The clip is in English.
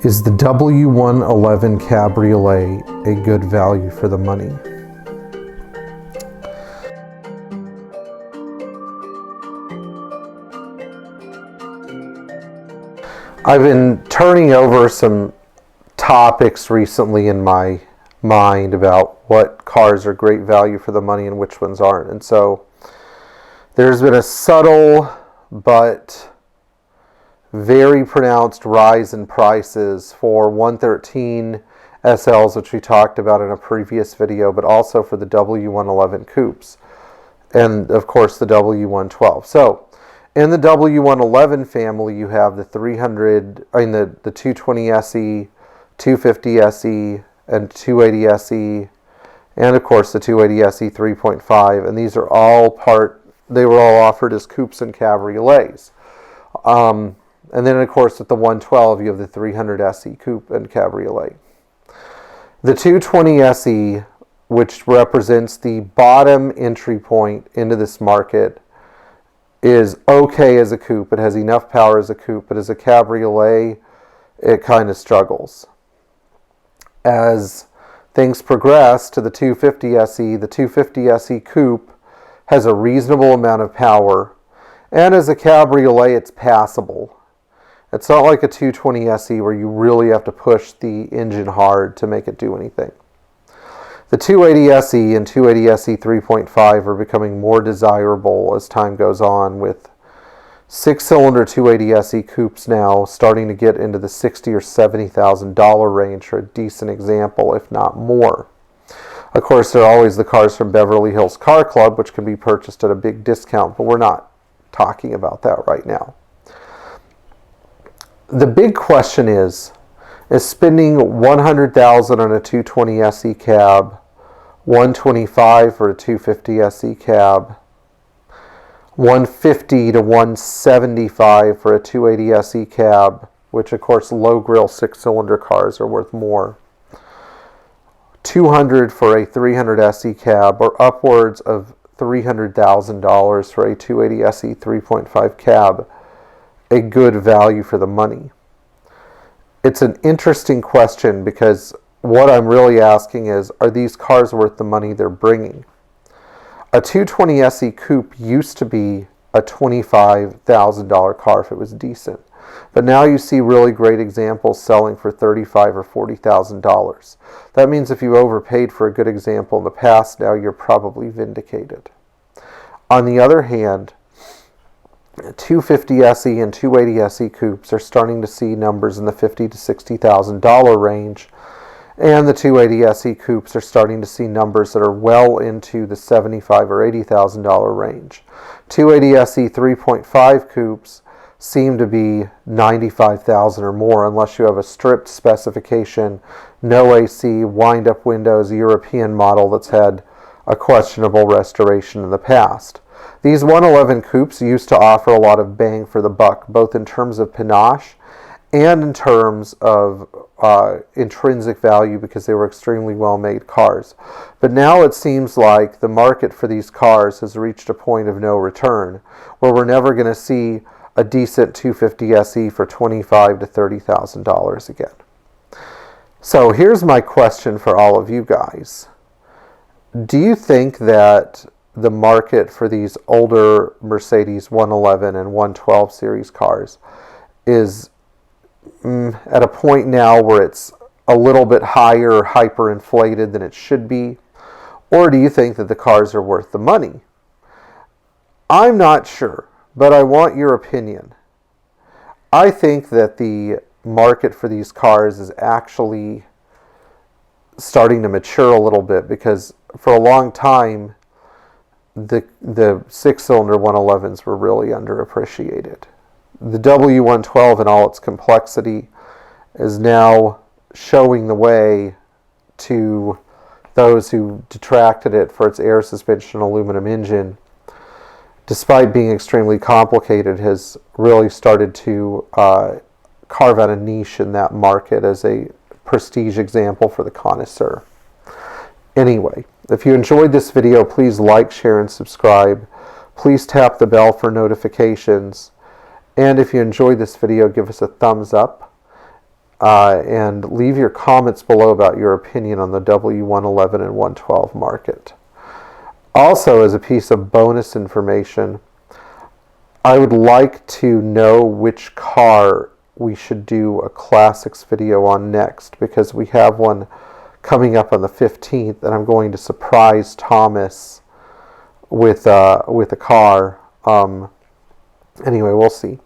Is the W111 Cabriolet a good value for the money? I've been turning over some topics recently in my mind about what cars are great value for the money and which ones aren't. And so there's been a subtle but very pronounced rise in prices for 113 SLs, which we talked about in a previous video, but also for the W111 coupes and of course the W112. So in the W111 family, you have the 220 SE, 250 SE, and 280 SE, and of course the 280 SE 3.5, and these are all they were all offered as coupes and cabriolets. And then, of course, with the 112, you have the 300 SE coupe and cabriolet. The 220 SE, which represents the bottom entry point into this market, is okay as a coupe. It has enough power as a coupe, but as a cabriolet, it kind of struggles. As things progress to the 250 SE, the 250 SE coupe has a reasonable amount of power, and as a cabriolet, it's passable. It's not like a 220 SE where you really have to push the engine hard to make it do anything. The 280 SE and 280 SE 3.5 are becoming more desirable as time goes on, with 6-cylinder 280 SE coupes now starting to get into the $60,000 or $70,000 range for a decent example, if not more. Of course, there are always the cars from Beverly Hills Car Club, which can be purchased at a big discount, but we're not talking about that right now. The big question is spending $100,000 on a 220 SE cab, $125,000 for a 250 SE cab, $150,000 to $175,000 for a 280 SE cab, which of course low grill 6-cylinder cars are worth more, $200,000 for a 300 SE cab, or upwards of $300,000 for a 280 SE 3.5 cab, a good value for the money? It's an interesting question, because what I'm really asking is, are these cars worth the money they're bringing? A 220 SE coupe used to be a $25,000 car if it was decent, but now you see really great examples selling for $35,000 or $40,000. That means if you overpaid for a good example in the past, now you're probably vindicated. On the other hand, 250 SE and 280 SE coupes are starting to see numbers in the $50,000 to $60,000 range, and the 280 SE coupes are starting to see numbers that are well into the $75,000 or $80,000 range. 280 SE 3.5 coupes seem to be $95,000 or more, unless you have a stripped specification, no AC, wind-up windows, European model that's had a questionable restoration in the past. These 111 coupes used to offer a lot of bang for the buck, both in terms of panache and in terms of intrinsic value, because they were extremely well-made cars. But now it seems like the market for these cars has reached a point of no return, where we're never going to see a decent 250 SE for $25,000 to $30,000 again. So here's my question for all of you guys. Do you think that the market for these older Mercedes 111 and 112 series cars is at a point now where it's a little bit higher, hyperinflated than it should be? Or do you think that the cars are worth the money? I'm not sure, but I want your opinion. I think that the market for these cars is actually starting to mature a little bit, because for a long time the 6-cylinder 111s were really underappreciated. The W112 in all its complexity is now showing the way to those who detracted it for its air suspension aluminum engine. Despite being extremely complicated, has really started to carve out a niche in that market as a prestige example for the connoisseur. Anyway, if you enjoyed this video, please like, share, and subscribe. Please tap the bell for notifications. And if you enjoyed this video, give us a thumbs up. and leave your comments below about your opinion on the W111 and 112 market. Also, as a piece of bonus information, I would like to know which car we should do a classics video on next, because we have one coming up on the 15th, and I'm going to surprise Thomas with a car. Anyway, we'll see.